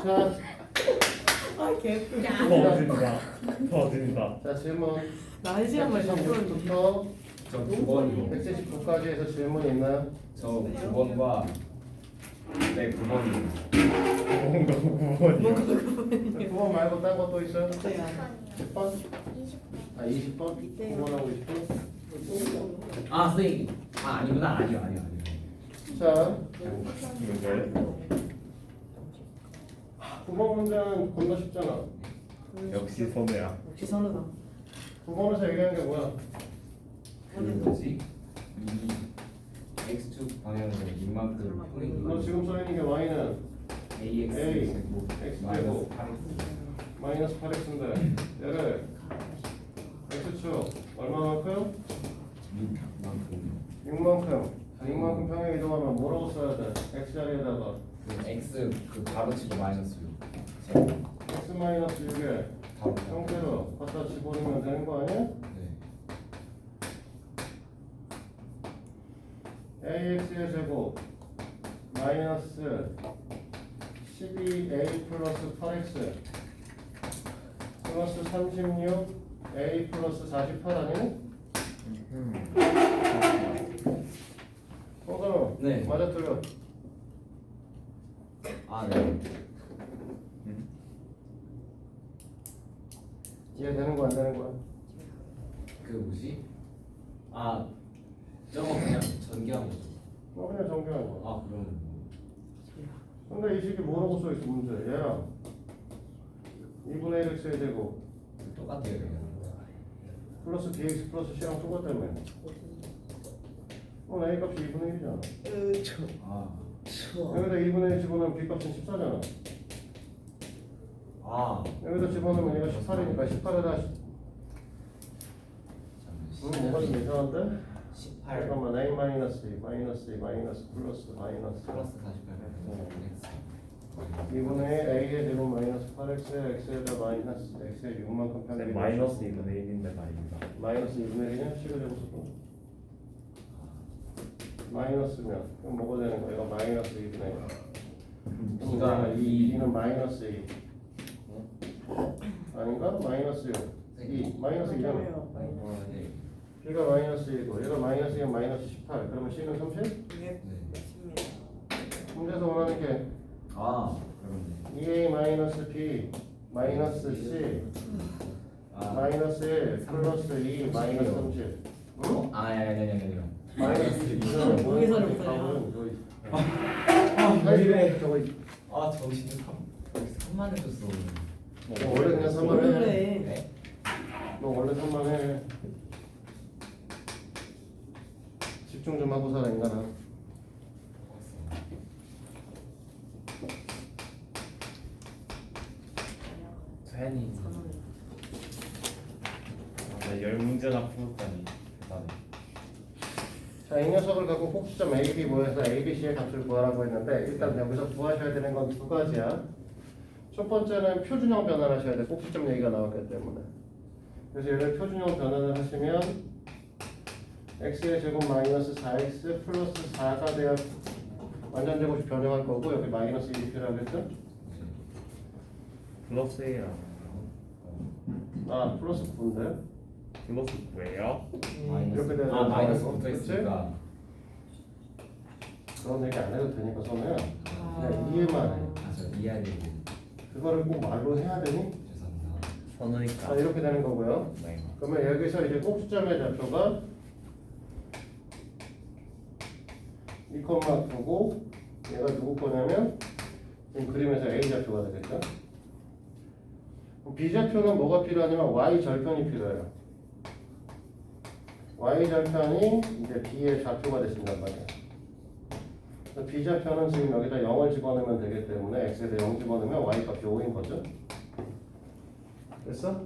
자, 아 개꿀. 더 드린다. 자 질문. 나 한 시간만 잡고 176부터 저 9번이요. 179까지 해서 질문 있나요? 저 9번과 네 9번이요. 뭔가 9번이요. 9번 말고 딴 거 또 있어요? 네. 10번? 아 20번? 네. 9번하고 20번? 아 선생님. 아 아니구나. 아니요. 자, 이거 9번 문제는 겁나 쉽잖아. 역시 선우야. 역시 선우다. 9번에서 얘기하는 게 뭐야? 그 뭐지? 이 x축 방향으로 이만큼 너 평행 지금 써있는 게 y는 ax A, 제곱 x 마이너스 제곱 8x 마이너스 8x인데 얘를 x축 얼마만큼? 6만큼 6만큼 6만큼 평행 이동하면 뭐라고 써야 돼? x 자리에다가 그 x 그 가로치고 마이너스 6 x 마이너스 6에 바로 형태로 갖다 집어넣으면 되는 거 아니야? 네. ax의 제곱 마이너스 12a 플러스 8x 플러스 36 a 플러스 48 아니니? 그럼 네. 맞아 틀려? 아 네. 이해되는 거 안 되는 거야? 그 뭐지? 아 저거 그냥 전개한 거죠. 그냥 정리한 거야. 아 그럼 근데 이 식이 뭐라고 써있어 문제? 얘랑 2분의 1 x의 제곱 똑같아요. 그냥. 플러스 bx 플러스 c랑 똑같다며. a 값이 2분의 1이잖아. 아. 여기다 2분의 1 집어넣으면 b 값은 14잖아. 아. 여기다 집어넣으면 얘가 18이니까 18에다 뭐가 좀 이상한데? 18 잠깐만 a 마이너스 2 마이너스 2 마이너스 플러스 마이너스 플러스 48 2분의 a의 제곱 마이너스 8x에 x에다 마이너스 x에 6만큼 편하게 마이너스 2분의 1인데 나입니다. 마이너스 2분의 1이면 식을 제곱수고 마이너스면 그럼 뭐가 되는 거야? 얘가 마이너스 2분의 1 B가 2는 마이너스 2 아닌가? 마이너스 6 2 마이너스 2잖아 네. B가 마이너스 2고 얘가 마이너스 2면 마이너스 18 그러면 C는 30? 이게 맞습니다. 문제에서 원하는 게 아 그렇네. 2A 마이너스 B 마이너스 C 아. 마이너스 1 플러스 2 마이너스 30 어? 아야야야야야. 마이너스 2는 거기서부터요. 왜 이래? 저거 아 정신 3만 해줬어. 너 원래 그냥 3만 해 그래. 네? 너 원래 3만 해 집중 좀 하고 살아 인간아 팬이. 나 10문제나 풀었다니. 대단해. 자, 이 녀석을 갖고 꼭지점 A, B 모여서 A, B, C의 값을 구하라고 했는데 일단 여기서 구하셔야 되는 건 두 가지야. 첫 번째는 표준형 변환을 하셔야 돼. 꼭지점 얘기가 나왔기 때문에. 그래서 얘를 표준형 변환을 하시면 x의 제곱 마이너스 4x 플러스 4가 돼야 완전 제곱이 변형할 거고 여기 마이너스 1이 필요하겠죠? 플러스 A야. 아, 플러스 9인데? 플러스 9예요? 이렇게 되는 아 마이너스 거고. 붙어 있으니까. 그런 얘기 안 해도 되니까 선우야. 아. 그냥 이해만 해. 아저 이해하는 게 그거를 꼭 말로 해야 되니? 죄송합니다. 선우니까. 자, 이렇게 되는 거고요. 네. 그러면 여기서 이제 꼭지점의 좌표가 2,9고 얘가 누구 거냐면 지금 그림에서 A 좌표가 되겠죠. 그럼 B 좌표는 뭐가 필요하냐면 Y 절편이 필요해요. Y 절편이 이제 B의 좌표가 되신단 말이에요. 그래서 B 좌표는 지금 여기다 0을 집어넣으면 되기 때문에 X에다 0 집어넣으면 Y 값이 5인 거죠. 됐어?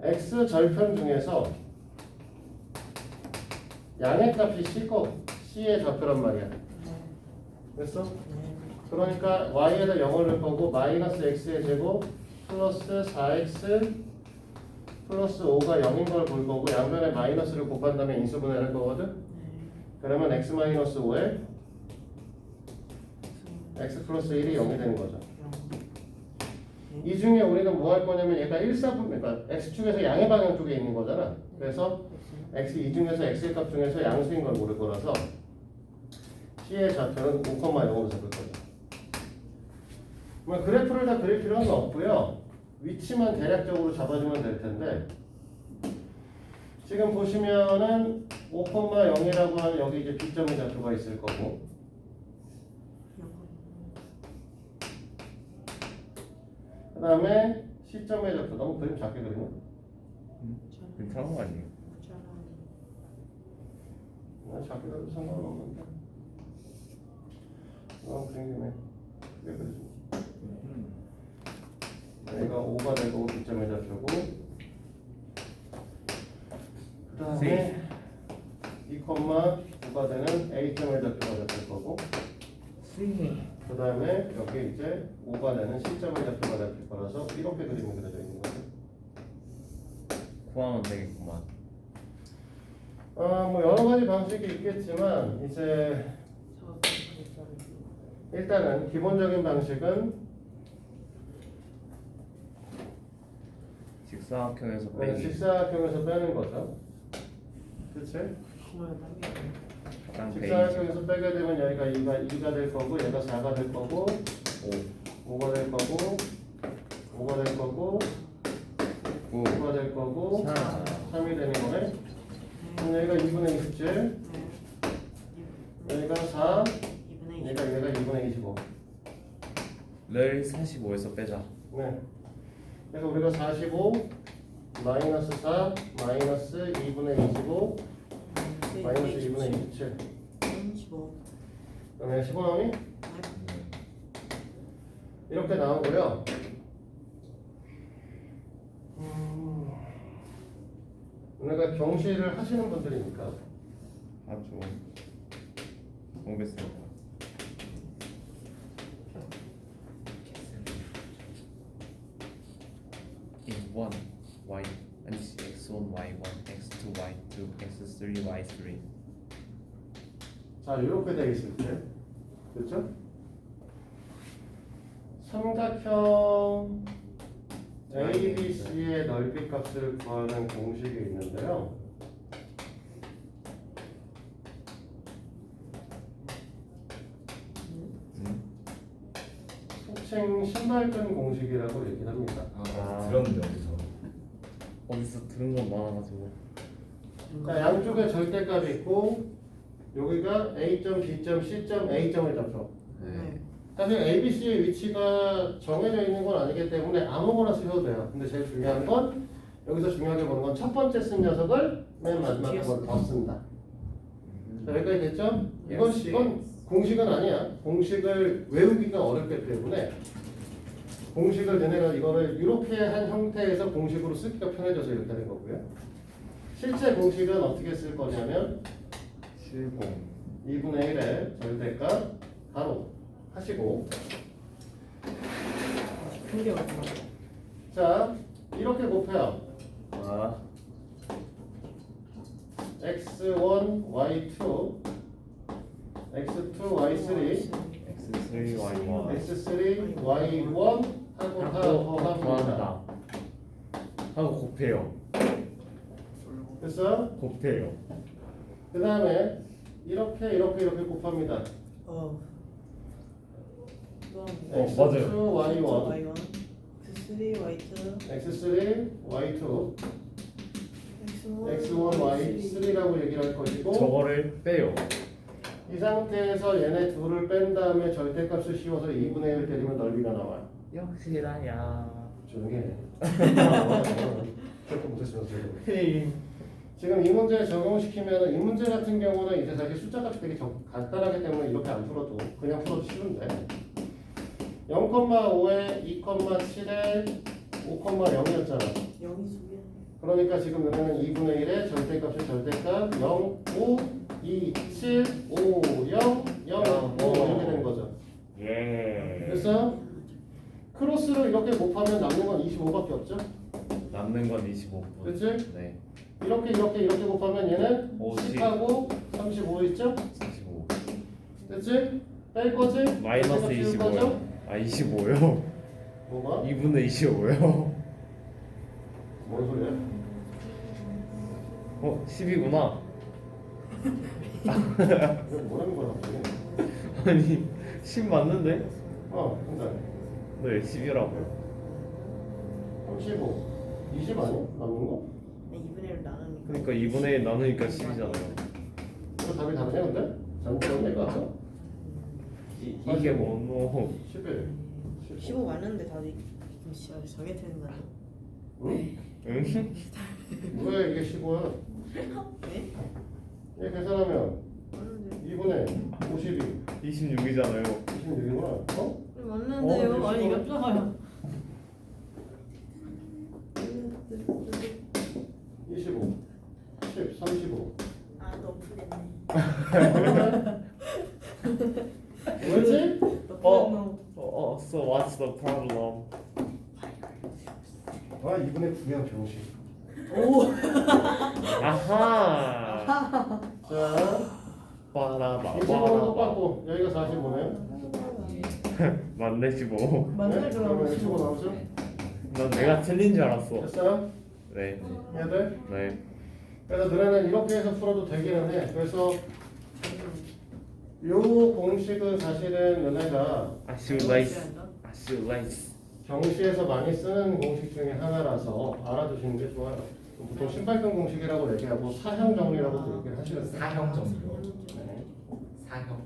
X 절편 중에서 양의 값이 C의 좌표란 말이야. 됐어? 그러니까 Y에다 0을 넣을 거고 마이너스 X의 제곱 플러스 4X 플러스 5가 0인 걸 볼 거고 양변에 마이너스를 곱한 다음에 인수분해할 거거든? 그러면 X 마이너스 5에 x 플러스 1이 0이 되는 거죠. 이 중에 우리는 뭐 할 거냐면 얘가 1, 4분, 그러니까 x 중에서 양의 방향 쪽에 있는 거잖아. 그래서 x 이 중에서 x의 값 중에서 양수인 걸 모를 거라서 c의 좌표는 5,0으로 잡을 거죠. 뭐 그래프를 다 그릴 필요는 없고요. 위치만 대략적으로 잡아주면 될 텐데 지금 보시면은 5,0이라고 하는 여기 이제 B점의 좌표가 있을 거고 그 다음에 C점의 좌표 너무 그림 작게 그리나? 괜찮은 거 아니에요? 작게 그려도 상관은 없는데 그림 김에 크게 그려줍니다. 얘가 5가 되고 B점의 좌표고 그 다음에 2,9가 되는 A점의 좌표가 될 거고 그 다음에 여기 이제 5가 되는 C점의 좌표가 될 거라서 이렇게 그림이 그려져 있는 거죠. 구하면 되겠구만. 뭐 여러 가지 방식이 있겠지만 이제 일단은 기본적인 방식은 직사각형에서 네, 빼기. 직사각형에서 빼는 거죠. 그치? 가장 베이직. 직사각형에서 빼게 되면 여기가 2가 될 거고 얘가 4가 될 거고 5가 될 거고 5가 될 거고 9. 9가 될 거고 3. 3이 되는 거네. 그럼 여기가 2분의 27 여기가 4 얘가 2분의 25 를 45에서 빼자. 네. 그래서 우리가 45 마이너스 4 마이너스 2분의 25 마이너스 2분의 27 그러면 15 나오니? 이렇게 나오고요. 우리가 경시를 하시는 분들이니까 아주 모르겠습니다. In 1 y 아니지 x1 y1 x2 y2 x3 y3. 자 이렇게 되어 있을 때 그렇죠? 삼각형 ABC의 넓이 값을 구하는 공식이 있는데요. 속칭 신발끈 공식이라고 얘기를 합니다. 들었는데 어디서? 어디서 들은 건 많아가지고. 자, 양쪽에 절대값이 있고 여기가 A점, B점, C점, A점을 잡죠. 사실 ABC의 위치가 정해져 있는 건 아니기 때문에 아무거나 쓰셔도 돼요. 근데 제일 중요한 건 여기서 중요하게 보는 건 첫 번째 쓴 녀석을 맨 마지막에 한번 더 쓴다. 자, 여기까지 됐죠? 이건 공식은 아니야. 공식을 외우기가 어렵기 때문에 공식을 너네가 이거를 이렇게 한 형태에서 공식으로 쓰기가 편해져서 이렇게 된 거고요. 실제 공식은 어떻게 쓸 거냐면 70. 2분의 1의 절대값 가로 하시고 자 이렇게 곱해요. x1 y2 x2 y3 x3 y1 x3 y1 하고 합니다. 하고 곱해요. 그래서 곱해요. 그 다음에 이렇게 곱합니다. x2 y1 x3 y2 x1 y3라고 얘기를 할 것이고 저거를 빼요. 이 상태에서 얘네 둘을 뺀 다음에 절대값을 씌워서 2분의 1 때리면 넓이가 나와요. 역시나야. 조용히 해. 그렇게 못했으면 지금 이 문제 적용시키면 이 문제 같은 경우는 이제 사실 숫자 값이 되게 간단하기 때문에 이렇게 안 풀어도 그냥 풀어도 쉬운데 0,5에 2,7에 5,0이었잖아. 그러니까 지금 여기는 2분의 1의 절대값의 절대값 0, 5, 2, 7, 5, 0, 0, 5 이렇게 되는 거죠. 예. 그래서 크로스로 이렇게 곱하면 남는 건 25밖에 없죠. 남는 건 25분. 그치? 네. 이렇게 곱하면 얘는 50. 10하고 35 있죠? 45. 됐지? 뺄 거지? 마이너스 여기서 지울 25요. 거죠? 아 25요. 뭐가? 2분의 25요. 뭔 소리야? 10이구나. 이거 뭐라는 거라고? 아니 10 맞는데? 근데 네 10이라고요. 35 20 아니야? 남는 거? 2분의 1 나누니까. 그러니까 2분의 1 나누니까 10이잖아요. 이거 답이 다르냐 근데? 잘못 들었네 이거 아까? 이게 뭐노? 11 15 맞는데 답이 진짜 저게 틀린 거 아니야? 응? 응? 왜 이게 15야? 네? 얘 계산하면 맞는데. 2분의 52 26이잖아요. 26이구나 어? 맞는데요? 아니 이거 작아요. 25 10 35 아너 풀겠네. 뭐였지? So what's the problem? 2분의 9야 병신 오. 아하. 자 빠라바 25는 빠라바. 똑같고 여기가 45네요 맞네 15. 맞네 그러면 그럼 15 나오죠? 난 내가 틀린 줄 알았어. 됐어요? 네. 얘들? 네. 그래서 너네는 이렇게 해서 풀어도 되기는 해 그래서 요 공식은 사실은 너네가 아슈라이스. 아슈라이스. 경시에서 많이 쓰는 공식 중에 하나라서 알아두시는 게 좋아요. 보통 신발끈 공식이라고 얘기하고 사형 정리라고도 얘기를 하시는데 사형 정도. 네. 사형.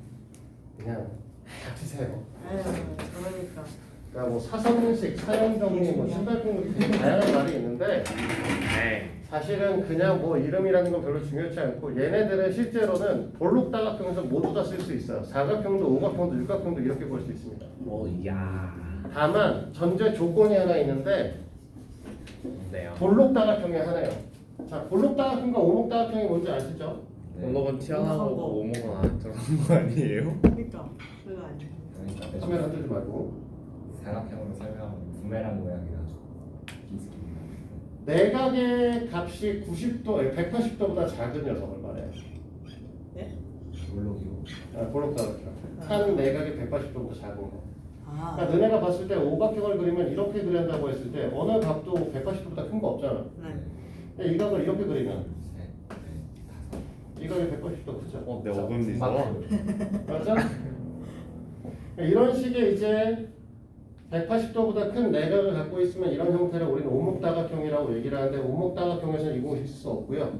그냥 닥치세요. 아유 그러니까. 그러니까 뭐 사선식, 사형 정리, 뭐 신발끈 공식 되게 다양한 말이 있는데 네. 사실은 그냥 뭐 이름이라는 건 별로 중요치 않고 얘네들은 실제로는 볼록다각형에서 모두 다 쓸 수 있어요. 사각형도 오각형도 육각형도 이렇게 볼 수 있습니다. 오야. 다만 전제 조건이 하나 있는데 네요. 볼록다각형이 하나예요. 자, 볼록다각형과 오목다각형이 뭔지 아시죠? 볼록은 튀어나오고 거. 오목은 안 들어간 거 아니에요? 그러니까 그거 아니야. 그러니까 카메라 뜨지 말고 사각형으로 설명하면 부메랑 모양이나 비스킷. 내각의 값이 90도, 180도보다 작은 녀석을 말해요. 네? 볼록이고. 볼록다각형. 한 내각이 180도보다 작은 거. 아. 그러니까 너네가 봤을 때 오각형을 그리면 이렇게 그린다고 했을 때 어느 값도 180도보다 큰 거 없잖아. 네. 근데 이 각을 이렇게 그리면 셋, 넷, 이 각이 180도 크죠. 내 어금니잖아. 맞죠? 이런 식의 이제 180도보다 큰 내각을 갖고 있으면 이런 형태를 우리는 오목다각형이라고 얘기를 하는데 오목다각형에서는 이 공식 쓸 수 없고요.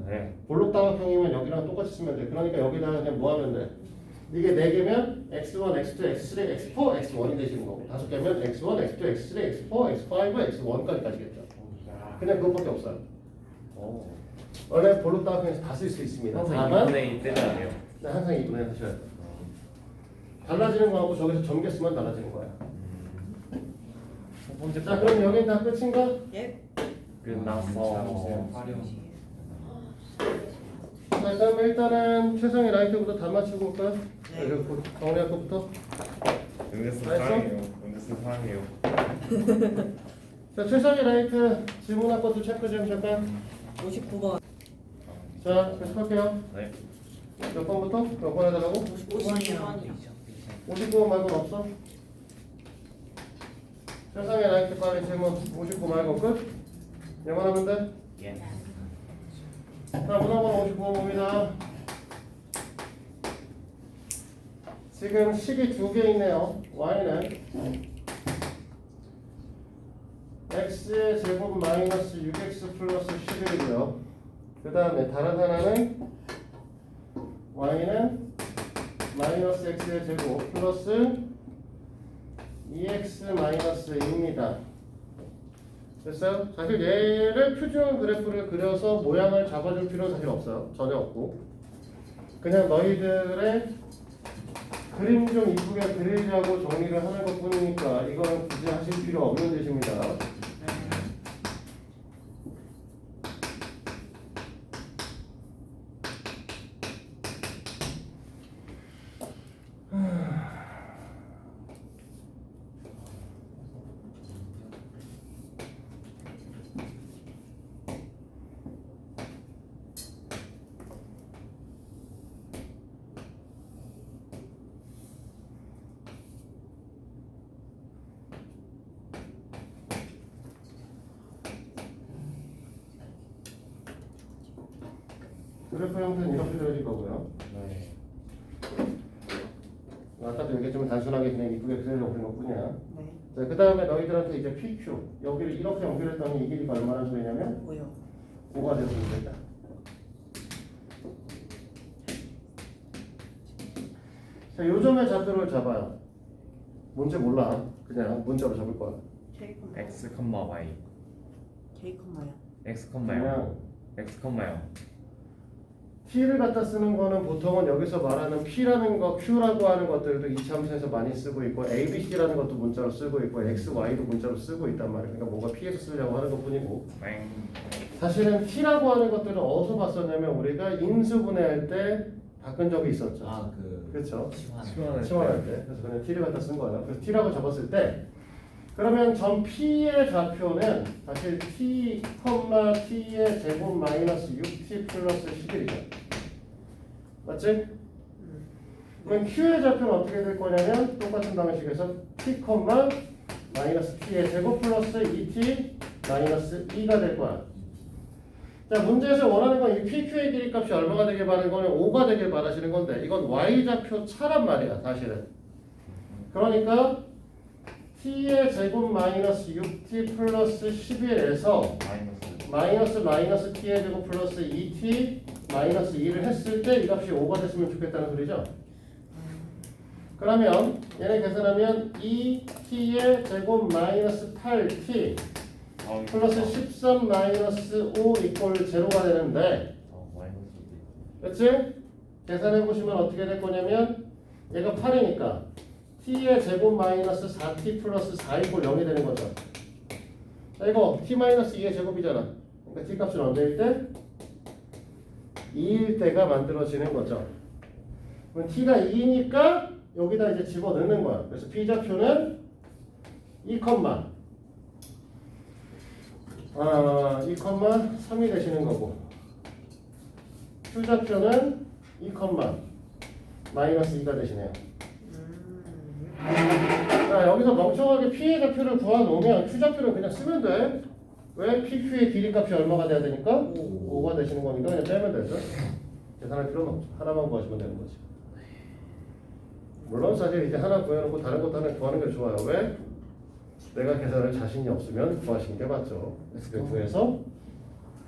네. 볼록다각형이면 여기랑 똑같이 쓰면 돼. 그러니까 여기다가 그냥 뭐 하면 돼? 이게 4개면 x1, x2, x3, x4, x1이 되시는 거고 5개면 x1, x2, x3, x4, x5, x1까지 가시겠죠. 그냥 그것밖에 없어요. 오. 원래 볼록다각형에서 다 쓸 수 있습니다. 항상 다만 2분의 1 때려야 돼요. 네, 항상 2분의 하셔야 돼요. 달라지는 거하고 저기서 점개 쓰면 달라지는 거야. 첫 번째 자, 그럼 여긴 다 끝인가? 예? 끝났어. 활용. 자, 그럼 일단은 최상의 라이트부터 다 맞추고 올까요? 네. 그리고 정리할 것부터. 은혜스 알았어? 사랑해요. 은혜스 사랑해요. 자, 최상의 라이트 질문할 것도 체크 좀 잠깐. 59번. 자, 계속할게요. 네. 몇 번부터? 몇 번 해달라고? 59번이요. 59번 말고는 없어? 최상의 라이트 빨리 질문 59 말고 끝? 얘만 하면 돼? 예. 자, 문화번 59번 봅니다. 지금 식이 두 개 있네요. y는 x의 제곱 마이너스 6x 플러스 11이고요. 그 다음에 다른 하나는 y는 마이너스 x의 제곱 플러스 2x 마이너스 2입니다. 됐어요? 사실 얘를 표준 그래프를 그려서 모양을 잡아줄 필요는 사실 없어요. 전혀 없고 그냥 너희들의 그림 좀 이쁘게 그리자고 정리를 하는 것 뿐이니까 이거는 굳이 하실 필요 없는 뜻입니다. 그래프 형태는 이렇게 그려질 거고요. 네. 아까도 얘기했지만 단순하게 그냥 이쁘게 그려려고 그런 것뿐이야. 네. 자, 그 다음에 너희들한테 이제 PQ 여기를 이렇게 연결했더니 이 길이가 얼마나 소리냐면 뭐요? 5가 되어주면 된다. 자, 요점의 좌표를 잡아요. 뭔지 몰라. 그냥 문자로 잡을 거야. K 콤마 x, y. K 콤마요. x, 요. 그냥 x, 요. T를 갖다 쓰는 거는 보통은 여기서 말하는 P라는 거, Q라고 하는 것들도 이차함수에서 많이 쓰고 있고 A, B, C라는 것도 문자로 쓰고 있고 X, Y도 문자로 쓰고 있단 말이야. 그러니까 뭔가 P에서 쓰려고 하는 것뿐이고 땡. 사실은 T라고 하는 것들은 어디서 봤었냐면 우리가 인수분해할 때 바꾼 적이 있었죠. 아그 그렇죠. 시원. 치환할 때. 그래서 그냥 T를 갖다 쓴 거예요. 그래서 T라고 적었을 때 그러면 점 P의 좌표는 사실 T, T의 제곱 마이너스 6T 플러스 11이죠. 맞지? 그럼 Q의 좌표는 어떻게 될 거냐면 똑같은 방식에서 T, 마이너스 T의 제곱 플러스 2T 마이너스 2가 될 거야. 자, 문제에서 원하는 건 이 PQ의 길이 값이 얼마가 되길 바라는 거는 5가 되길 바라시는 건데 이건 Y 좌표 차란 말이야 사실은. 그러니까 T의 제곱 마이너스 6T 플러스 11에서 마이너스 T의 제곱 플러스 2T 마이너스 2를 했을 때 이 값이 5가 됐으면 좋겠다는 소리죠. 그러면 얘네 계산하면 2T의 제곱 마이너스 8T 플러스 13 마이너스 5 이꼴 0가 되는데 그렇지? 계산해 보시면 어떻게 될 거냐면 얘가 8이니까 T의 제곱 마이너스 4T 플러스 4 이꼴 0이 되는 거죠. 자, 이거 T 마이너스 2의 제곱이잖아. 그러니까 T 값은 언제일 때? 2일 때가 만들어지는 거죠. 그럼 T가 2니까 여기다 이제 집어넣는 거야. 그래서 P 좌표는 2,3이 되시는 거고 Q 좌표는 2, 마이너스 2가 되시네요. 자, 여기서 멍청하게 P의 좌표를 구해놓으면 Q 좌표를 그냥 쓰면 돼. 왜? PQ의 길이 값이 얼마가 돼야 되니까? 5가 되시는 거니까 그냥 빼면 되죠. 계산할 필요는 없죠. 하나만 구하시면 되는 거지. 물론 사실 이제 하나 구해놓고 다른 것도 하나 구하는 게 좋아요. 왜? 내가 계산할 자신이 없으면 구하시는 게 맞죠. 그래서 구해서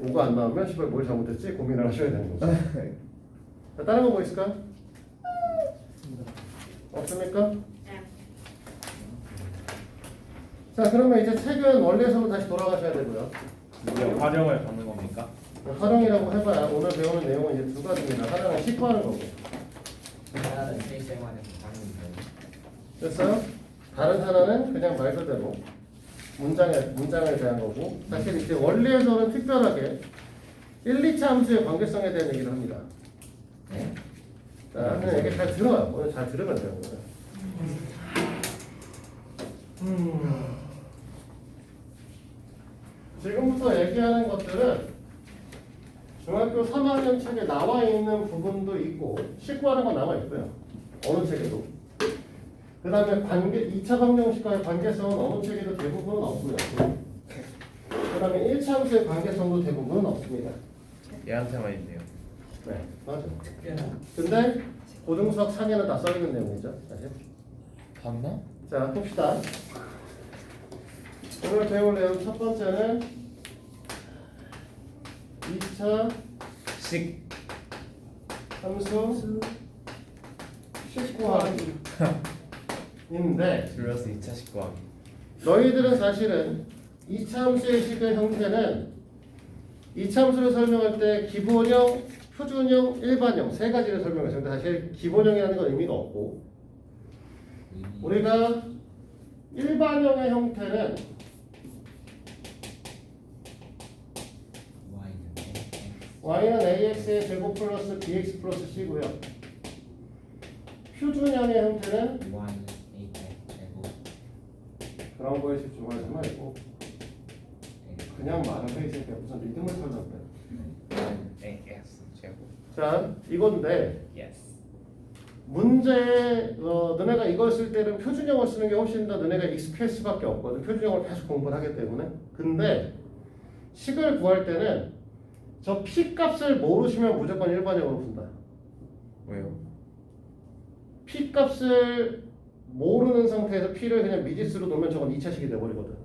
5가 안 나오면 씨발 뭘 잘못했지 고민을 하셔야 되는 거죠. 자, 다른 거 뭐 있을까? 없습니까? 자, 그러면 이제 책은 원래에서로 다시 돌아가셔야 되고요. 활용을 받는 겁니까? 활용이라고 해봐야 오늘 배우는 내용은 이제 두 가지입니다. 하나는 식화하는 거고. 하나는 실생활에서 하는 거. 됐어요? 다른 하나는 그냥 말 그대로 문장에 대한 거고. 사실 이제 원리에서는 특별하게 1, 2차 함수의 관계성에 대한 얘기를 합니다. 네? 자, 그냥 얘기 잘 들어요. 오늘 잘 들으면 돼요. 지금부터 얘기하는 것들은 중학교 3학년 책에 나와 있는 부분도 있고 식구하는 건 나와 있고요. 어느 책에도. 그 다음에 2차 방정식과의 관계성은 어느 책에도 대부분은 없고요. 그 다음에 1차 함수의 관계성도 대부분은 없습니다. 얘한테만 있네요. 네, 맞아요. 근데 고등수학 4년은 다 써있는 내용이죠. 사실. 봤나? 자, 봅시다. 오늘 배울 내용 첫 번째는 2차 함수 식구하기인데 줄여서 2차 식구하기. 너희들은 사실은 2차 함수의 식의 형태는 2차 함수를 설명할 때 기본형, 표준형, 일반형 세 가지를 설명했어요. 근데 사실 기본형이라는 건 의미가 없고 우리가 일반형의 형태는 y는 ax의 제곱 플러스 bx 플러스 c고요. 표준형의 형태는 그런 거에 집중하지 말고 그냥 말을 해. 이 새끼야. 무슨 리듬을 찾았대. AX 제곱. 자, 이건데 Yes. 문제 너네가 이걸 쓸 때는 표준형을 쓰는 게 훨씬 더 너네가 익숙할 수밖에 없거든. 표준형을 계속 공부를 하기 때문에. 근데 식을 구할 때는 저 P 값을 모르시면 무조건 일반적으로 푼다. 왜요? P 값을 모르는 상태에서 P를 그냥 미지수로 놓으면 저건 2차식이 돼버리거든.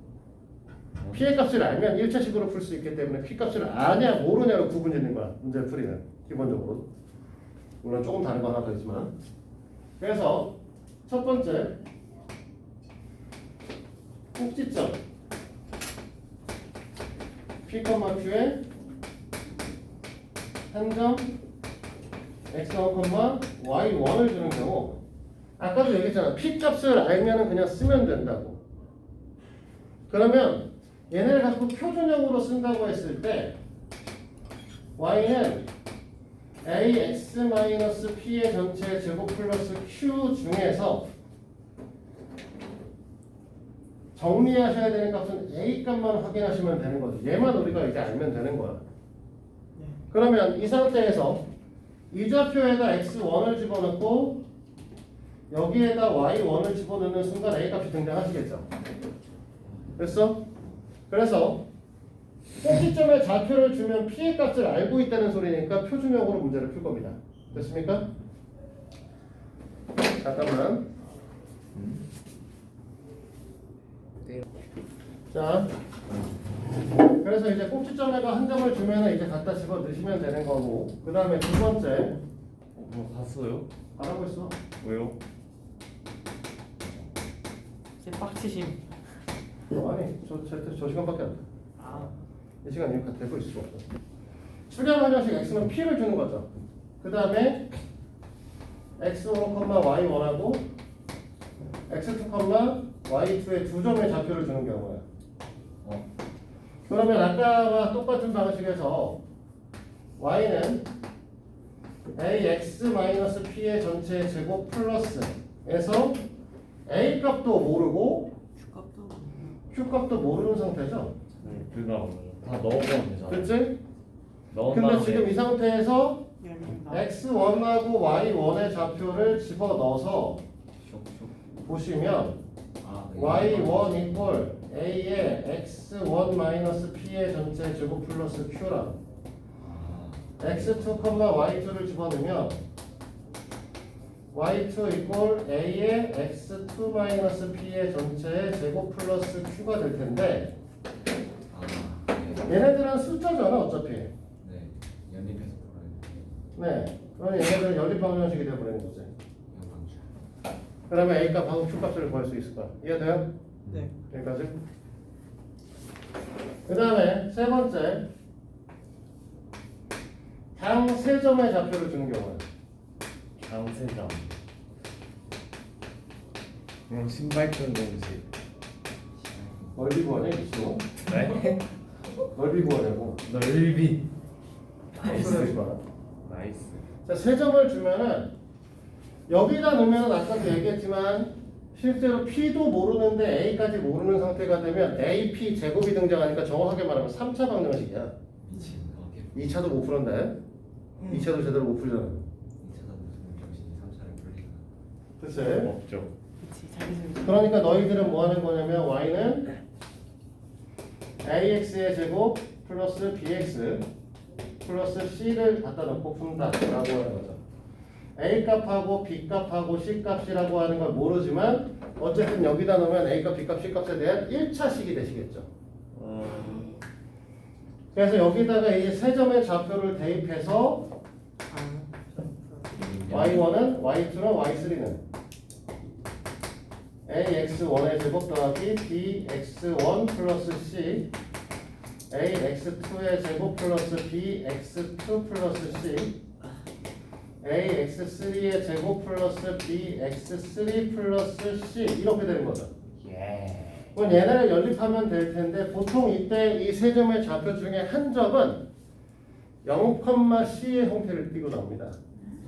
P의 값을 알면 1차식으로 풀 수 있기 때문에 P 값을 아냐 모르냐로 구분짓는 거야. 문제를 풀이는 기본적으로. 물론 조금 다른 거 하나 더 있지만. 그래서 첫 번째 꼭지점 P, Q에 한 점 x1, y1을 주는 경우 아까도 얘기했잖아. P 값을 알면 그냥 쓰면 된다고. 그러면 얘네를 갖고 표준형으로 쓴다고 했을 때 y는 ax-p의 전체 제곱 플러스 q 중에서 정리하셔야 되는 값은 a 값만 확인하시면 되는 거죠. 얘만 우리가 이제 알면 되는 거야. 네. 그러면 이 상태에서 이 좌표에다 x1을 집어넣고 여기에다 y1을 집어넣는 순간 a 값이 등장하시겠죠. 됐어? 그래서 꼭지점에 좌표를 주면 p의 값을 알고 있다는 소리니까 표준형으로 문제를 풀 겁니다. 됐습니까? 잠깐만. 자, 그래서 이제 꼭지점에가 한 점을 주면 이제 갖다 집어 넣으시면 되는 거고, 그 다음에 두 번째 뭐 봤어요? 알아보 있어. 왜요? 제 빡치심. 아니, 저 시간밖에 안 돼. 아, 이 시간 이렇게 되고 있을 수 없어. 추량 방정식 x는 p를 주는 거죠. 그 다음에 x5, y1하고 x2, y2의 두 점의 좌표를 주는 경우야. 그러면 아까와 똑같은 방식에서 y는 ax-p의 전체 제곱 플러스에서 a 값도 모르고 주값도 q 값도 모르는 상태죠. 그거 다 넣어보면 되잖아. 그렇지? 넣은 근데 다음에 지금 이 상태에서 열린다. x1하고 y1의 좌표를 집어넣어서 보시면 y1 이퀄 a의 x1 p의 전체 제곱 플러스 q랑 x2, y2를 집어넣으면 y2 이퀄 a의 x2 p의 전체 제곱 플러스 q가 될 텐데 얘네들은 숫자잖아 어차피. 네, 연립해서 풀어야 돼. 네. 그러면 얘네들은 연립방정식이 되어버리는 거지. 그러면 a 값하고 q 값을 구할 수 있을 거야. 이해돼요? 네. 여기까지. 그 다음에 세 번째 당 세 점의 좌표를 주는 경우는 강세점. 그럼 신발끈 공식. 넓이 구하냐 기수? 네? 넓이 구하냐고. 넓이. 소리하지 마라. 나이스. 자, 세 점을 주면은 여기다 넣으면 아까도 얘기했지만 실제로 P도 모르는데 A까지 모르는 상태가 되면 AP 제곱이 등장하니까 정확하게 말하면 3차 방정식이야. 미친 거게 2차도 못 푸는데 2차도 제대로 못 풀잖아. 2차다 무슨 정신이 3차를 풀리나. 그치? 없죠. 그치. 자기소개. 그러니까 너희들은 뭐 하는 거냐면 y는 ax의 제곱 플러스 bx 플러스 c를 갖다 넣고 푼다라고 하는 거죠. a 값하고 b 값하고 c 값이라고 하는 걸 모르지만 어쨌든 여기다 넣으면 a 값, b 값, c 값에 대한 1차식이 되시겠죠. 그래서 여기다가 이 세 점의 좌표를 대입해서 y1은 y2는 y3는 ax1의 제곱 더하기 bx1 플러스 c ax2의 제곱 플러스 bx2 플러스 c ax3의 제곱 플러스 bx3 플러스 c 이렇게 되는 거죠. 예. 그럼 얘네를 연립하면 될 텐데 보통 이때 이 세 점의 좌표 중에 한 점은 0,c의 형태를 띠고 나옵니다.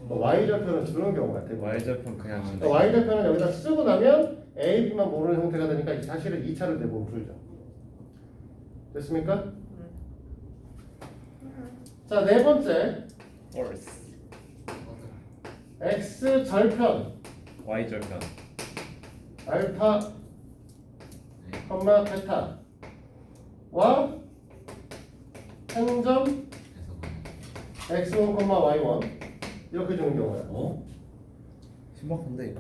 y좌표는 주는 경우가 되고 Y절편 그냥 준다. y좌표는 여기다 쓰고 나면 a, b만 모르는 형태가 되니까 사실은 2차를 내보면 풀죠. 됐습니까? 자, 네 번째 Force. x 절편 Y절편. 알파, 베타와 한 점 x1, y1 이렇게 주는 경우야. 어? 신박한데.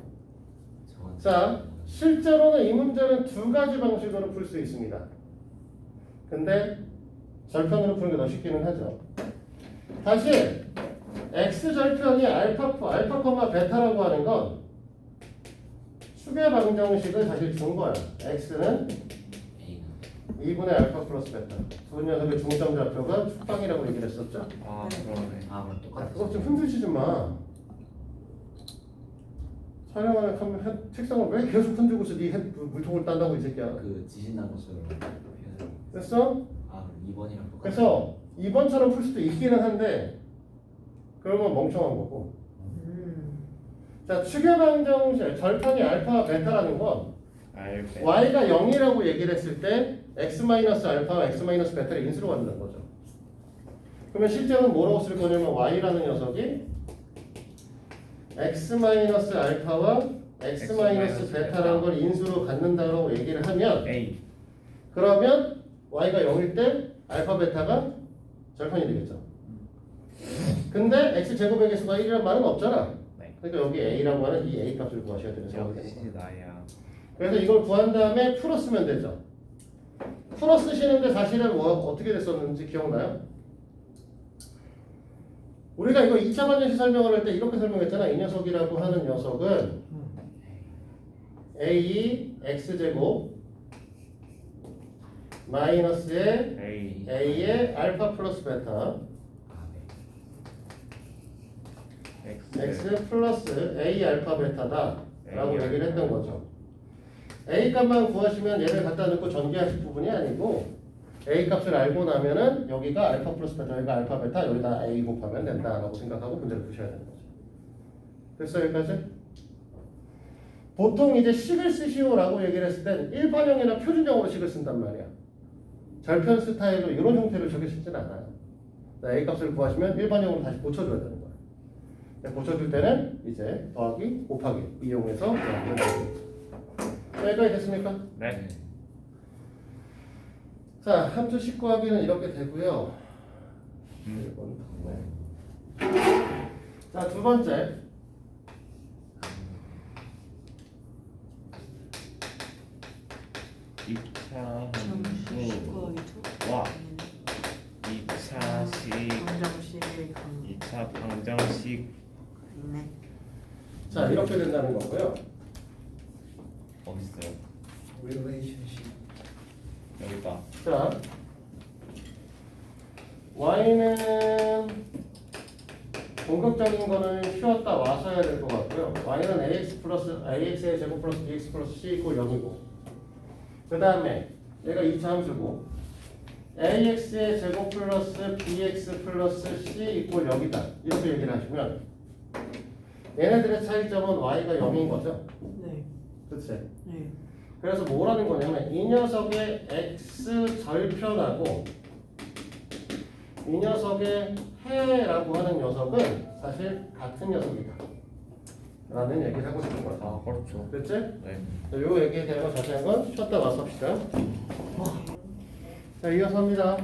저건 자, 실제로는 이 문제는 두 가지 방식으로 풀 수 있습니다. 근데 절편으로 푸는 게 더 쉽기는 하죠. 다시 x 절편이 알파, 베타라고 하는 건 추계 방정식을 사실 준 거야. x는 A는 2분의 알파 플러스 베타. 두 녀석의 중점 좌표가 축방이라고 얘기를 했었죠. 아 그러네. 아 그럼 아, 똑같아. 그거 좀 흔들치지 마. 촬영하는 책상을 왜 계속 흔들고 있어? 네 물통을 딴다고 이 새끼야. 그 지진 난 것처럼 해서 됐어? 아 그럼 2번이랑 똑같아. 그래서 2번처럼 풀 수도 있기는 한데 그러면 멍청한 거고. 자, 추계 방정식 절편이 알파와 베타라는 건 알베. y가 0이라고 얘기를 했을 때 x-알파와 x-베타를 인수로 갖는다는 거죠. 그러면 실제로는 뭐라고 쓸 거냐면 y라는 녀석이 x-알파와 x-베타라는 걸 인수로 갖는다고 얘기를 하면 A. 그러면 y가 0일 때 알파 베타가 절편이 되겠죠. 근데 x제곱의 개수가 1이라는 말은 없잖아. 네. 그러니까 여기 a라고 하는 이 a 값을 구하셔야 되는 상황이 되는 거예요. 역시 나야. 그래서 이걸 구한 다음에 풀어 쓰면 되죠. 풀어 쓰시는데 사실은 어떻게 됐었는지 기억나요? 우리가 이거 2차 방정식 설명을 할 때 이렇게 설명했잖아. 이 녀석이라고 하는 녀석은 a x제곱 마이너스의 A. a의 알파 플러스 베타 아 네. x 플러스 a 알파 베타다 라고 A 얘기를 했던 거죠. a 값만 구하시면 얘를 갖다 넣고 전개하실 부분이 아니고 a 값을 알고 나면은 여기가 알파 플러스 베타, 여기가 알파 베타, 여기다 a 곱하면 된다라고 생각하고 문제를 푸셔야 되는 거죠. 됐어요 여기까지? 보통 이제 식을 쓰시오라고 얘기를 했을 땐 일반형이나 표준형으로 식을 쓴단 말이야. 절편 스타일로 이런 형태로 적혀 쓰진 않아요. a 값을 구하시면 일반형으로 다시 고쳐줘야 되는 거야. 고쳐줄 때는 이제 더하기, 곱하기 이용해서 여기까지 됐습니까? 네. 자, 함수 식 구하기는 이렇게 되고요. 네. 자, 두 번째. 이차 정식 함수. 와. 2차 식. 방정식 2차 방정식. 있네. 자, 이렇게 된다는 거고요. 어디 있어요? relationship 여기 있다. 자, y는 공격적인 거는 쉬었다 와서 해야 될 것 같고요. y는 ax의 제곱 플러스 bx 플러스 c 이꼴 0이고 그 다음에 얘가 2차 함수고 ax의 제곱 플러스 bx 플러스 c 이꼴 0이다 이렇게 얘기를 하시면 얘네들의 차이점은 y가 0인 거죠. 네. 그치? 네. 그래서 뭐라는 거냐면 이 녀석의 x 절편하고 이 녀석의 해라고 하는 녀석은 사실 같은 녀석이다 라는 얘기를 하고 싶은 거야. 아 그렇죠. 그치? 네. 요 얘기에 대한 자세한 건 쉬었다 와서 합시다. 자, 이어서 합니다.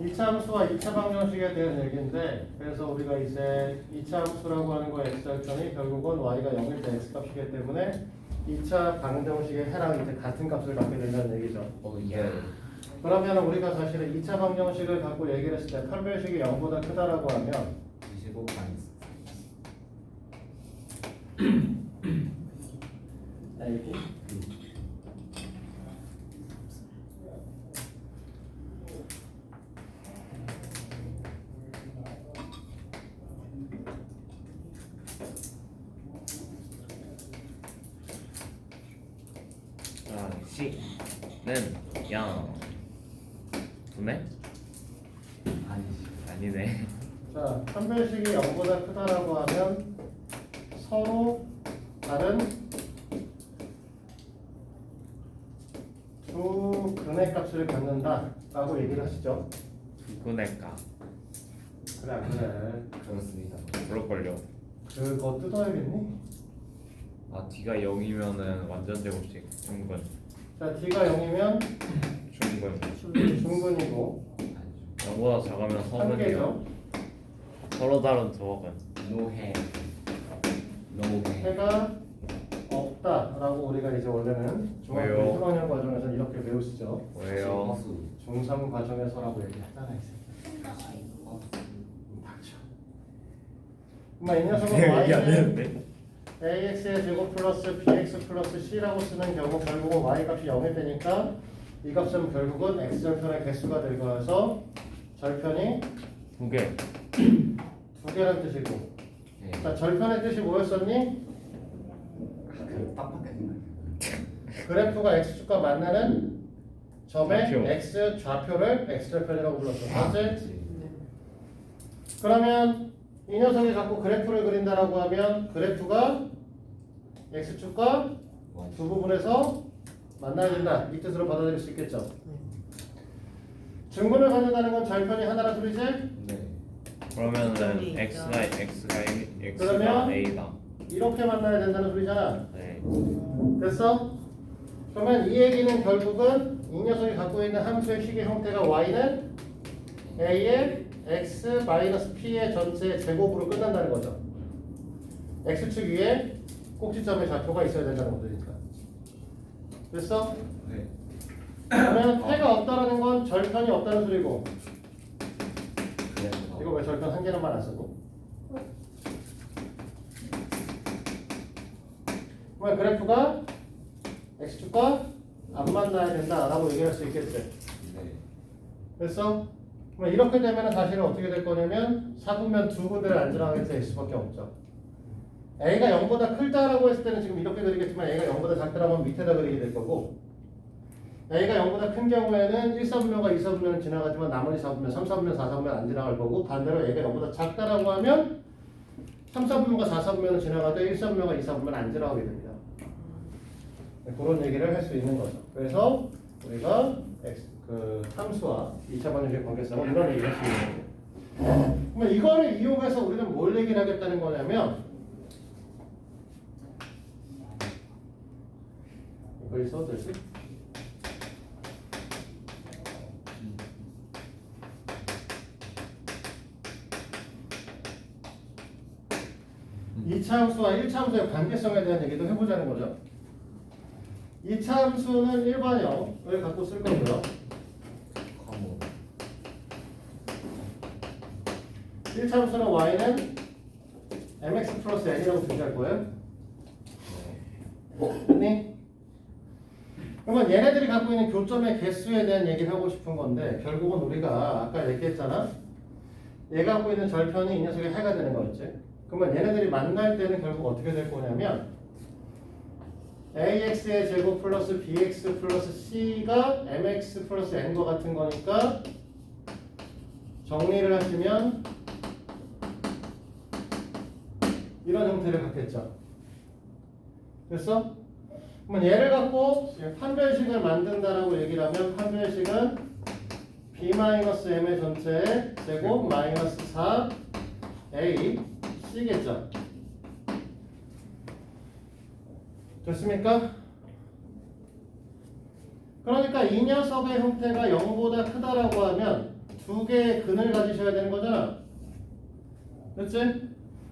2차 함수와 2차 방정식에 대한 얘기인데 그래서 우리가 이제 2차 함수라고 하는 거 x절편이 결국은 y가 0일 때 x값이기 때문에 2차 방정식의 해랑 이제 같은 값을 갖게 된다는 얘기죠. 예. 그러면 우리가 사실은 2차 방정식을 갖고 얘기를 했을 때 판별식이 0보다 크다라고 하면 25 마이너스 알지? 자, 식은 0. 두네? 아니지. 아니네. 자, 판별식이 0보다 크다라고 하면 서로 다른 두 근의 값을 갖는다라고 얘기를 하시죠. 두근의 값. 그래, 안 그래. 그렇습니다. 그럴걸요. 그거 뜯어야겠니? 아 D가 0이면은 완전 제곱식 중근. 자, D가 0이면 중근. 중근이고 아니죠. 0보다 작으면 서문이요. 한계죠. 서로 다른 조합은 No hand. No hand. 해가 없다라고 우리가 이제 원래는 중학교 왜요? 3학년 과정에서 이렇게 배우시죠. 왜요? 허수. 중3 과정에서라고 얘기하잖아요. 닥쳐. 그러면 이 녀석은 얘기 안 y는 했는데. ax의 제곱 플러스 bx 플러스 c라고 쓰는 경우 결국은 y 값이 0이 되니까 이 값은 결국은 x 절편의 개수가 될 거여서 절편이 두 개. 두 개란 뜻이고 네. 자 절편의 뜻이 뭐였었니? 그 빡빡하게 생각해요. 그래프가 x축과 만나는 점의 좌표. x 좌표를 x절편이라고 불렀어. 맞지? 네. 그러면 이 녀석이 자꾸 그래프를 그린다라고 하면 그래프가 x축과 두 부분에서 만나야 된다. 이 뜻으로 받아들일 수 있겠죠. 중근을 갖는다는 건 절편이 하나라 소리지? 네. 그러면은 중근이 x가 그러면 a다. 이렇게 만나야 된다는 소리잖아. 네. 됐어? 그러면 이 얘기는 결국은 이 녀석이 갖고 있는 함수의 식의 형태가 y는 a의 x-p의 전체 제곱으로 끝난다는 거죠. x축 위에 꼭지점의 좌표가 있어야 된다는 거니까. 됐어? 네. 그러면 해가 없다라는 건 절편이 없다는 소리고 그래서 이거 왜 절편 한 개는 말 안 쓰고? 그러면 그래프가 x축과 안 만나야 된다라고 얘기할 수 있겠지. 네. 됐어? 그럼 이렇게 되면 사실은 어떻게 될 거냐면 사분면 두 군데를 안 지나가게 될 수밖에 없죠. a가 0보다 크다라고 했을 때는 지금 이렇게 그리겠지만 a가 0보다 작다라고 하면 밑에다 그리게 될 거고 a가 0보다 큰 경우에는 1사분면과 2사분면은 지나가지만 나머지 4분면, 3사분면, 4사분면 안 지나갈 거고 반대로 a가 0보다 작다라고 하면 3사분면과 4사분면은 지나가도 1사분면과 2사분면 안 지나가게 됩니다. 그런 얘기를 할 수 있는 거죠. 그래서 우리가 그 함수와 2차 방정식의 관계성은 이런 얘기를 할 수 있는 거예요. 그러면 이거를 이용해서 우리는 뭘 얘기를 하겠다는 거냐면 이걸 써도 되지? 이차 함수와 1차 함수의 관계성에 대한 얘기도 해보자는 거죠. 2차 함수는 일반형을 갖고 쓸 거고요. 커머. 1차 함수는 y는 mx 플러스 n이라고 표시할 거예요. 됐니? 그러면 얘네들이 갖고 있는 교점의 개수에 대한 얘기를 하고 싶은 건데 결국은 우리가 아까 얘기했잖아. 얘가 갖고 있는 절편이 이 녀석의 해가 되는 거였지. 그러면 얘네들이 만날 때는 결국 어떻게 될 거냐면 ax의 제곱 플러스 bx 플러스 c가 mx 플러스 n과 같은 거니까 정리를 하시면 이런 형태를 갖겠죠. 됐어? 그러면 얘를 갖고 판별식을 만든다라고 얘기를 하면 판별식은 b-m의 전체의 제곱 마이너스 4a c겠죠. 됐습니까? 그러니까 이 녀석의 형태가 0보다 크다라고 하면 두 개의 근을 가지셔야 되는 거잖아. 됐지?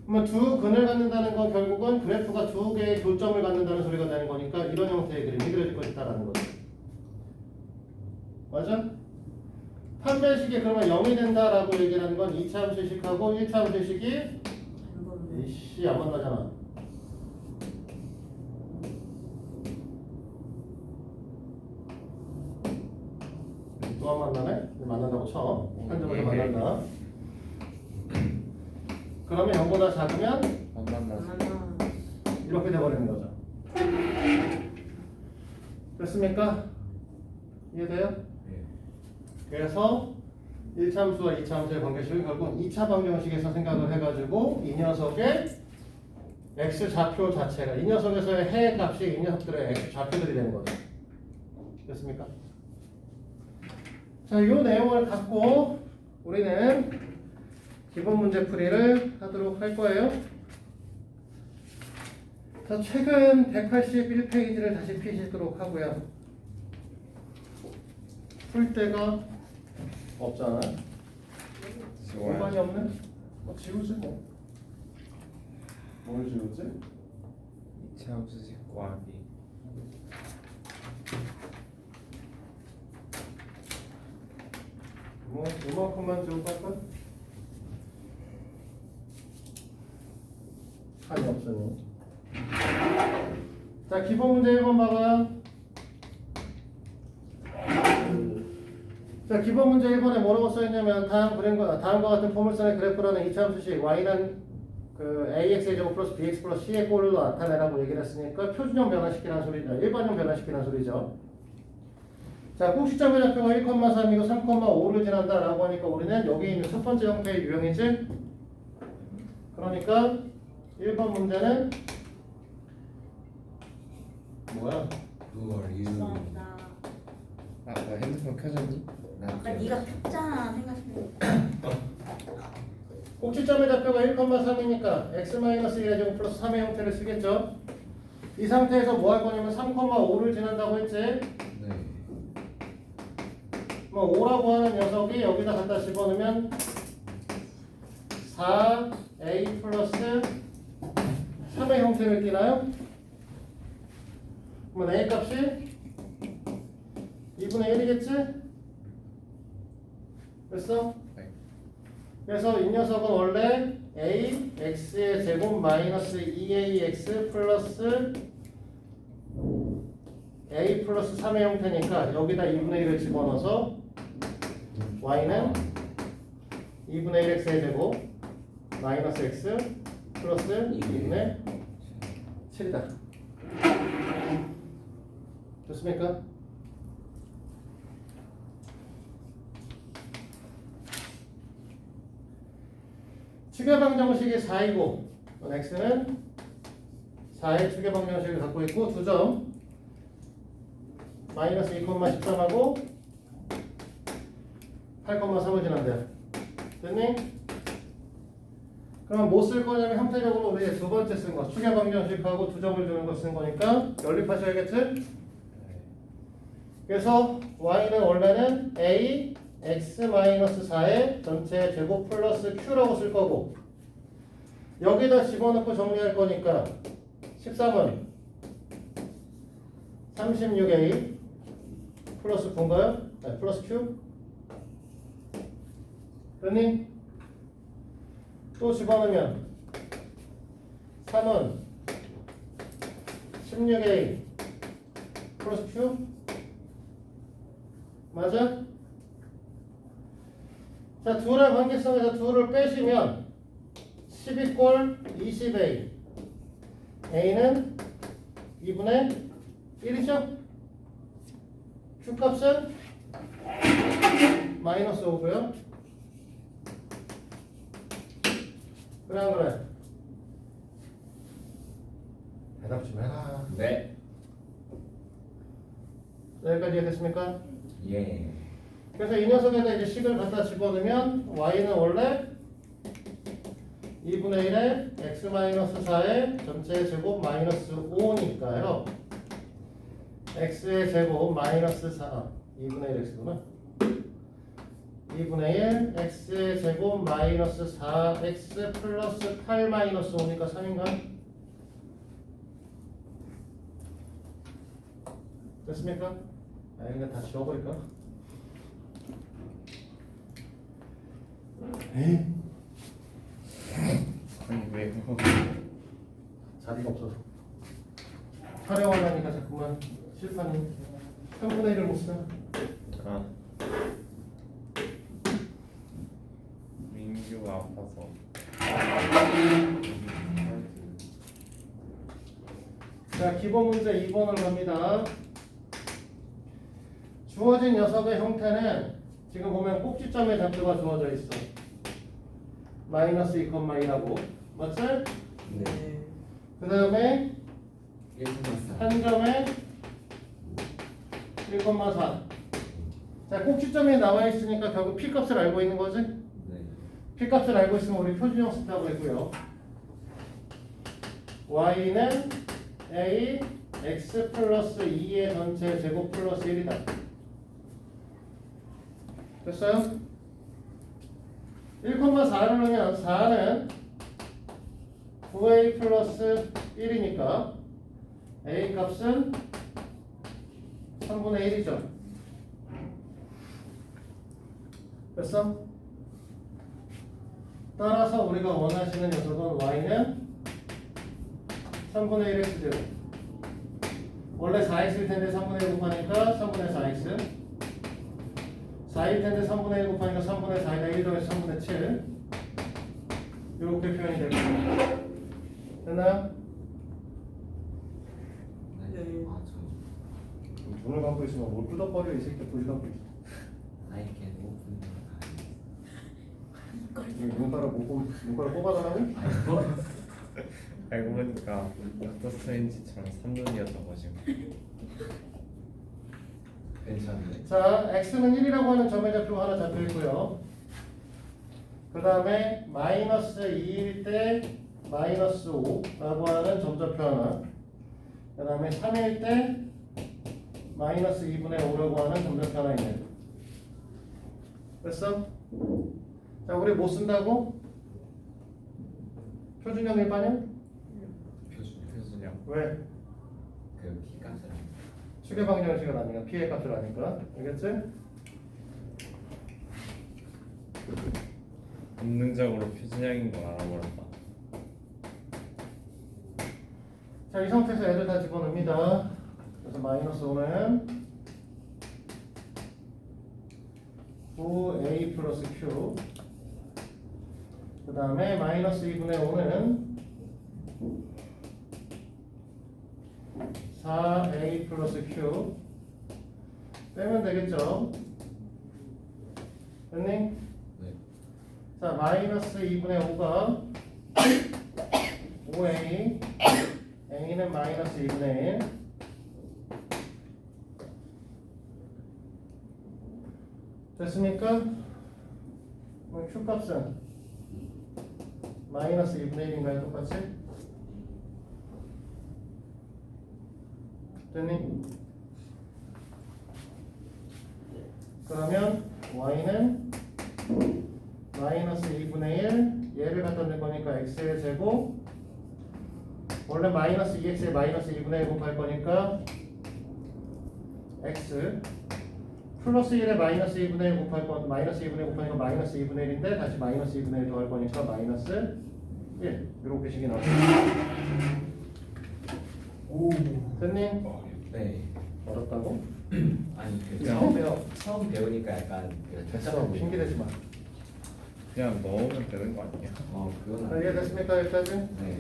그러면 두 근을 갖는다는 건 결국은 그래프가 두 개의 교점을 갖는다는 소리가 되는 거니까 이런 형태의 그림이 그려질 것이다라는 거죠. 맞아? 판별식이 그러면 0이 된다라고 얘기를 하는 건 2차 함수식하고 1차 함수식이 이씨 안 만나잖아. 또 안 만나네? 만난다고 쳐. 한쪽에서 만난다. 그러면 0보다 작으면 안 만나서. 이렇게 돼버리는 거죠. 됐습니까? 이해돼요? 네. 그래서 1차 함수와 2차 함수의 관계식을 결국 2차 방정식에서 생각을 해가지고 이 녀석의 x 좌표 자체가 이 녀석에서의 해 값이 이 녀석들의 x 좌표들이 되는 거죠. 됐습니까? 자, 이 내용을 갖고 우리는 기본 문제 풀이를 하도록 할 거예요. 자, 최근 181페이지를 다시 펴시도록 하고요. 풀 데가 없잖아. 지워야 공간이 없네? 지우지 뭐. 뭘 지우지? 이차 없으실 꽈기. 뭐 이만큼만 지우고 할까? 칸이 없으니. 자, 기본 문제 1번 봐봐요. 자, 기본 문제 1번에 뭐라고 써있냐면 다음과 같은 포물선의 그래프라는 이차함수식 y는 그 ax의 제곱 플러스 bx 플러스 c의 꼴로 나타내라고 얘기를 했으니까 표준형 변화시키라는 소리죠. 일반형 변화시키라는 소리죠. 자, 꼭지점의 좌표가 1,3이고 3,5를 지난다라고 하니까 우리는 여기 있는 첫 번째 형태의 유형이지. 그러니까 1번 문제는 뭐야? Who are you? 죄송합니다. 아, 나 핸드폰 켜졌니? 아까 네가 폈잖아 생각해. 꼭지점의 좌표가 1,3이니까 x-1의 제곱 플러스 3의 형태를 쓰겠죠. 이 상태에서 뭐 할 거냐면 3,5를 지난다고 했지. 네. 뭐 5라고 하는 녀석이 여기다 갖다 집어넣으면 4a 플러스 3의 형태를 띠나요? 그러면 a 값이 2분의 1이겠지? 됐어? 네. 그래서 이 녀석은 원래 a x의 제곱 마이너스 2ax 플러스 a 플러스 3의 형태니까 여기다 2분의 1을 집어넣어서 y는 2분의 1x의 제곱 마이너스 x 플러스 2분의 7이다. 좋습니까? 추계방정식이 4이고 x는 4의 추계방정식을 갖고 있고 2점 마이너스 2,13하고 8,3을 지난대요. 됐니? 그럼 뭐 쓸 거냐면 형태적으로 우리 두 번째 쓴 거 추계방정식하고 2점을 주는 거 쓴 거니까 연립하셔야겠지? 그래서 y는 원래는 a x-4의 전체 제곱 플러스 q라고 쓸 거고 여기다 집어넣고 정리할 거니까 13은 36a 플러스 9인가요? 네, 플러스 q 그러니 또 집어넣으면 3은 16a 플러스 q 맞아? 자, 둘의 관계성에서 둘을 빼시면 12꼴 20a a는 2분의 1이죠? q값은 마이너스 5고요 그래 안 그래? 대답 좀 해라. 네. 여기까지 이해됐습니까? 예. 그래서 이 녀석에다 이제 식을 갖다 집어넣으면 y는 원래 2분의 1에 x-4의 전체 제곱 마이너스 5니까요. x의 제곱 마이너스 4 2분의 1 x구나. 2분의 1 x의 제곱 마이너스 4x 플러스 8 마이너스 5니까 3인가? 됐습니까? 아, 이거 다 지워버릴까? 에이? 아니 왜요? 자리가 없어서 촬영하려니까 자꾸만 실판이 3분의 1을 못 써. 아 민규 아파서. 자, 기본 문제 2번을 갑니다. 주어진 녀석의 형태는 지금 보면 꼭지점의 좌표가 주어져 있어. 마이너스 2,1하고 맞지? 네. 그 다음에 1,4. 한 점에 1,4. 자, 꼭지점에 나와 있으니까 결국 P값을 알고 있는 거지? 네. P값을 알고 있으면 우리 표준형 쓴다고 했고요. y는 a x 플러스 2의 전체 제곱 플러스 1이다. 됐어요? 1,4를 넣으면 4는 9a 플러스 1이니까 a 값은 3분의 1이죠. 됐어? 따라서 우리가 원하시는 녀석은 y는 3분의 1 x제곱. 원래 4x일 텐데 3분의 1 곱하니까 3분의 4x. 4일 텐데 3분의 1 곱하니까 3분의 4에다 1 더해서 3분의 7. 이렇게 표현이 됩니다. 됐나요? 네. 아, 저 눈을 감고 있으면 뭘 뜯어버려 이 새끼 불이 감고 있어. I can open your 눈가를 뽑아달라고? eyes. 알고 보니까 닥터 스트레인지처럼 3눈이었던 괜찮네. 자, x는 1이라고 하는 점의 좌표 하나 잡혀 있고요. 그 다음에 마이너스 2일 때 마이너스 5라고 하는 점좌표 하나. 그 다음에 3일 때 마이너스 2분의 5라고 하는 점좌표 하나 있네요. 됐어? 자, 우리 뭐 쓴다고? 표준형 일반형? 표준형. 왜? 그 P값을 추계방 정식을 아니까 피해 값을 아니까. 알겠지? 본능적으로 표준형인 걸 알아버렸다. 자, 이 상태에서 애들 다 집어넣습니다. 그래서 마이너스 5는 9a 플러스 q. 그 다음에 마이너스 2분의 5는 4a 플러스 q. 빼면 되겠죠? 됐니? 네. 자, 마이너스 2분의 5가 5a, a는 마이너스 2분의 1. 됐습니까? 그럼 q 값은 마이너스 2분의 1인가요? 똑같이? 됐니? 그러면 y는 마이너스 2분의 1 얘를 갖다 낼 거니까 x의 제곱 원래 마이너스 2x에 마이너스 2분의 1 곱할 거니까 x 플러스 1에 마이너스 2분의 1 곱할 거 마이너스 2분의 1 곱하니까 마이너스 2분의 1인데 다시 마이너스 2분의 1 더할 거니까 마이너스 1 이렇게 식이 나와요. 오. 됐니? 네. 어렵다고? 아니 그 그냥- 처음 배우니까 약간 그 됐어 핑계대지 마. 그냥 넣으면 되는 거 아니야? 그건 자, 이해됐습니까 여기까지? 네.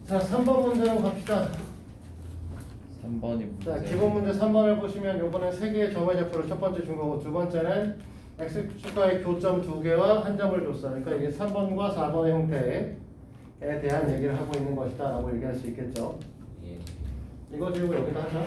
자 3번 문제로 갑시다. 3번이 문제. 자, 기본 문제 3번을 보시면 요번엔 3개의 점의 좌표를 첫 번째 준 거고 두 번째는 x축과의 교점 2개와 한 점을 줬어. 그러니까 이게 3번과 4번의 형태에 대한 얘기를 하고 있는 것이다 라고 얘기할 수 있겠죠. 예. 이거 지우고 여기다 하자. 네.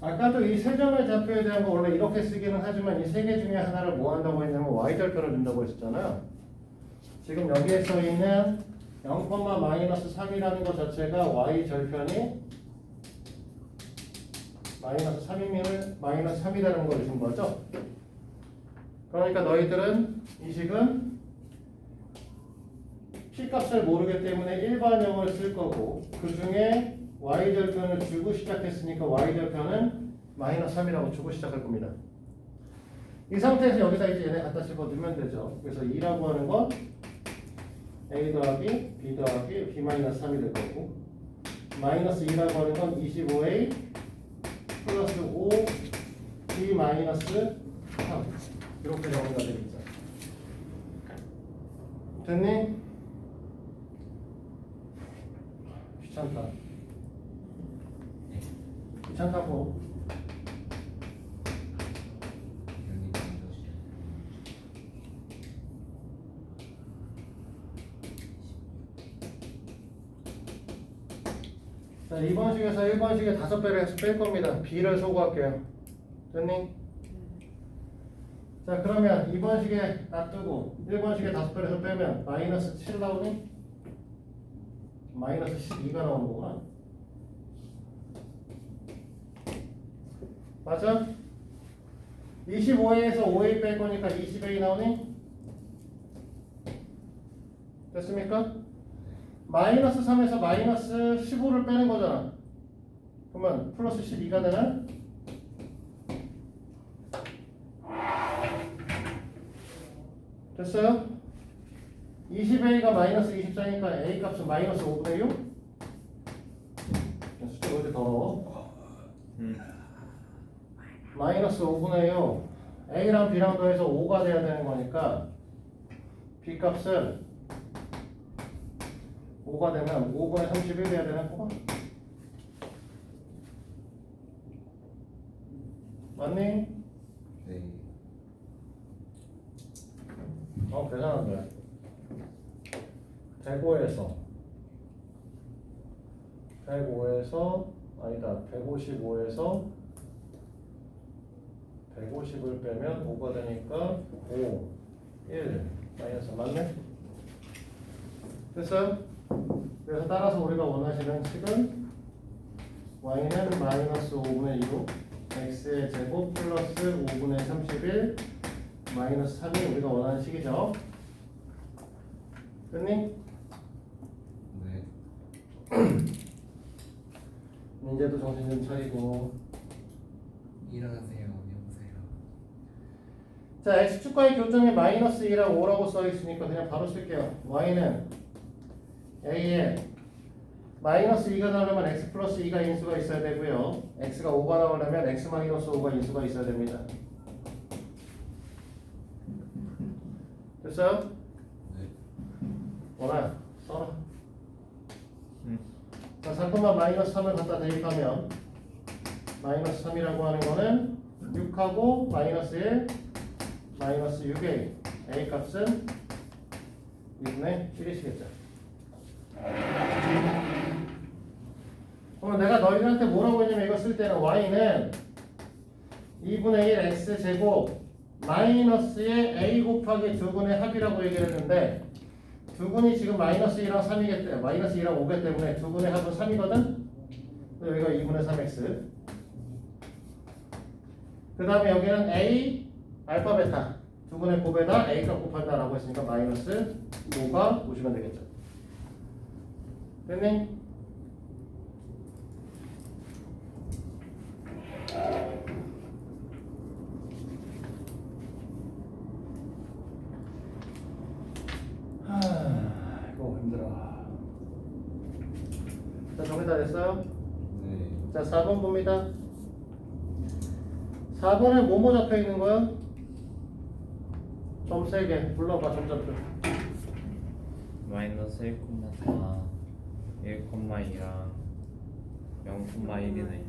아까도 이 세 점의 좌표에 대한 거 원래 이렇게 쓰기는 하지만 이 세 개 중에 하나를 뭐 한다고 했냐면 y절편을 준다고 했었잖아요. 지금 여기에 써 있는 0,-3이라는 것 자체가 y절편이 마이너스 3이면을 마이너스 3이라는 걸 준 거죠. 그러니까 너희들은 이 식은 p값을 모르기 때문에 일반형을 쓸 거고 그 중에 y절편을 주고 시작했으니까 y절편은 마이너스 3이라고 주고 시작할 겁니다. 이 상태에서 여기다 이제 얘네 갖다 집어넣으면 되죠. 그래서 2라고 하는 건 a 더하기 b 더하기 b 마이너스 3이 될 거고 마이너스 2라고 하는 건 25a 플러스 5 b 마이너스 3 이렇게 정리가 되겠죠. 됐니? 귀찮다. 귀찮다고. 여기 자, 2번식에서 1번식에 5배를 해서 뺄 겁니다. b를 소구할게요. 됐니? 자, 그러면 2번식에 놔두고 1번식에 5배를 해서 빼면 마이너스 7 나오니? 마이너스 12가 나오는 거구나. 맞아? 25A에서 5A 뺄 거니까 20A 나오니? 됐습니까? 마이너스 3에서 마이너스 15를 빼는 거잖아. 그러면 플러스 12가 되나? 됐어요? 20A가 마이너스 24니까 A 값은 마이너스 5분의 6? 숫자 왜 이렇게 더러워? 마이너스 5분의 6 A랑 B랑 더해서 5가 돼야 되는 거니까 B 값은 5가 되면 5분의 31 돼야 되는 거가? 맞니? 네. 계산한다. 105에서 155에서 150을 빼면 5가 되니까 5, 1, 마이너스 맞네? 됐어요? 그래서 따라서 우리가 원하시는 식은 y는 마이너스 5분의 2로 x의 제곱 플러스 5분의 31 마이너스 3이 우리가 원하는 식이죠. 됐니? 네. 민재도 정신 좀 차리고. 일어나세요. 여보세요. 자, x축과의 교점이 마이너스 2랑 5라고 써있으니까 그냥 바로 쓸게요. y는 a에 마이너스 2가 나오려면 x 플러스 2가 인수가 있어야 되고요. x가 5가 나오려면 x 마이너스 5가 인수가 있어야 됩니다. 됐어요? 네. 원아, 써라. 응. 자, 4콤마 마이너스 3을 갖다 대입하면 마이너스 3이라고 하는 거는 6하고 마이너스 1, 마이너스 6a a 값은 2분의 1이시겠죠. 그러면 내가 너희들한테 뭐라고 했냐면 이거 쓸 때는 y는 2분의 1 x 제곱 마이너스의 a 곱하기 2분의 합이라고 얘기를 했는데 2분이 지금 마이너스 2랑 3이기 때문에 마이너스 2랑 5기 때문에 2분의 합은 3이거든? 여기가 2분의 3x 그 다음에 여기는 a 알파 베타 2분의 곱에다 a값 곱한다 라고 했으니까 마이너스 5가 보시면 되겠죠. 됐니? 이거 힘들어. 자, 정리 다 됐어요? 네. 자, 4번 봅니다. 4번에 뭐뭐 잡혀 있는 거야? 점 세게 불러봐, 점자표. 마이너스 1,4 1,2랑 0,1이네.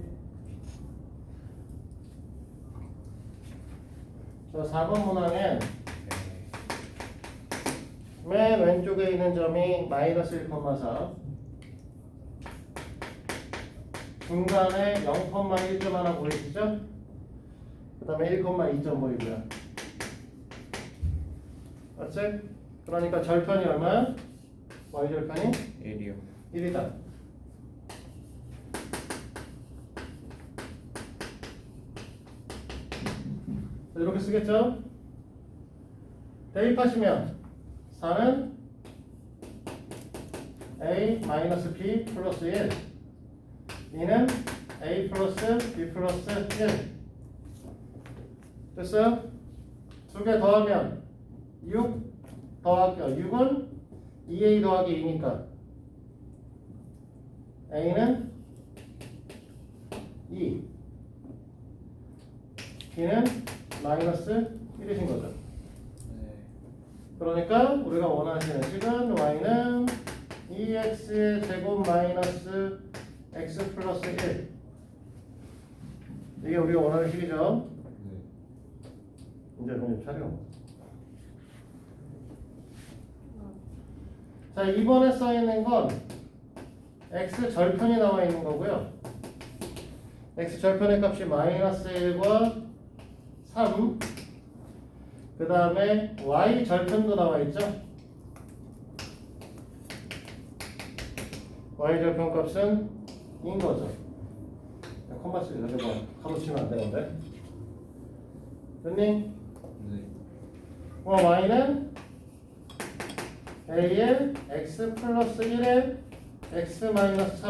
자, 4번 문항엔 맨 왼쪽에 있는 점이 마이너스 1,4 중간에 0,1점 하나 보이시죠? 그 다음에 1,2점 보이고요. 맞지? 그러니까 절편이 얼마야? y절편이 1이요. 1이다. 이렇게 쓰겠죠? 대입하시면 4는 a 마이너스 b 플러스 1 2는 a 플러스 b 플러스 1 됐어요? 두 개 더하면 6 더하기 6은 2a 더하기 2니까 a는 2 b는 마이너스 1이신 거죠. 네. 그러니까 우리가 원하시는 식은 y는 2x의 제곱 마이너스 x 플러스 1 이게 우리가 원하는 식이죠. 네. 이제 정신 차려. 자, 2번에 써있는 건 x 절편이 나와 있는 거고요. x 절편의 값이 마이너스 1과 3. 그 다음에 y 절편도 나와 있죠. y 절편 값은 인 거죠. 컴마 쓰기 저거 가로 치면 안 되는데. 됐니? 네. y는 a의 x 플러스 1의 x 마이너스 3